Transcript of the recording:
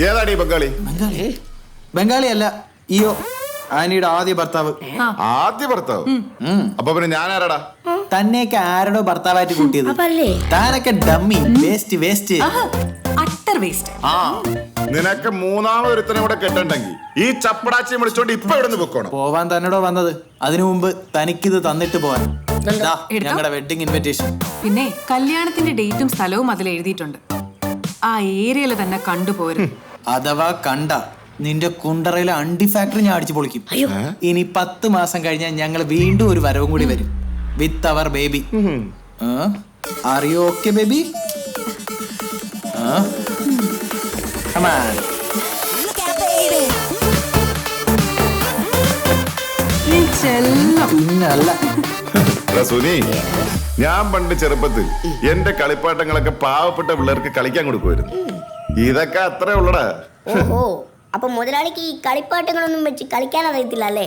ഏതാടി ബംഗാളി? ബംഗാളി അല്ല, ഇയോ ആനിയുടെ ആദ്യ ഭർത്താവ്. ആദ്യ ഭർത്താവ്? അപ്പൊ പിന്നെ ഞാൻ ആരാടാ? തന്നെയൊക്കെ ആരടോ ഭർത്താവായിട്ട് കൂട്ടിയത്? താനൊക്കെ ഡമ്മി, വേസ്റ്റ് വേസ്റ്റ്. ആ നിനക്ക് മൂന്നാമതൊരുത്തനെ കൂടെ കെട്ടണ്ടെങ്കിൽ ഈ ചപ്പടാച്ചിയെ വിളിച്ചോണ്ട് ഇപ്പൊ ഇവിടെ നിന്ന് പൊക്കോണം. പോവാൻ തന്നടോ വന്നത്. അതിനു മുമ്പ് തനിക്കിത് തന്നിട്ട് പോവാൻ. ഞങ്ങളുടെ വെഡിങ് ഇൻവിറ്റേഷൻ. പിന്നെ കല്യാണത്തിന്റെ ഡേറ്റും സ്ഥലവും അതിൽ എഴുതിയിട്ടുണ്ട്. ആ ഏരിയയിൽ തന്നെ കണ്ടുപോരും. അഥവാ കണ്ട നിന്റെ കുണ്ടറയിലെ അണ്ടി ഫാക്ടറി ഞാൻ അടിച്ചു പൊളിക്കും. ഇനി 10 മാസം കഴിഞ്ഞാൽ ഞങ്ങൾ വീണ്ടും ഒരു വരവും കൂടി വരും with our baby. Are you okay baby? പിന്നല്ല സുനി, ഞാൻ പണ്ട് ചെറുപ്പത്തിൽ എന്റെ കളിപ്പാട്ടങ്ങളൊക്കെ പാവപ്പെട്ട പിള്ളേർക്ക് കളിക്കാൻ കൊടുക്കുമായിരുന്നു. ഇതൊക്കെ അത്രേ ഉള്ളടാ. ഓഹോ, അപ്പൊ മുതലാളിക്ക് ഈ കളിപ്പാട്ടങ്ങളൊന്നും വെച്ച് കളിക്കാൻ അറിയത്തില്ല അല്ലേ?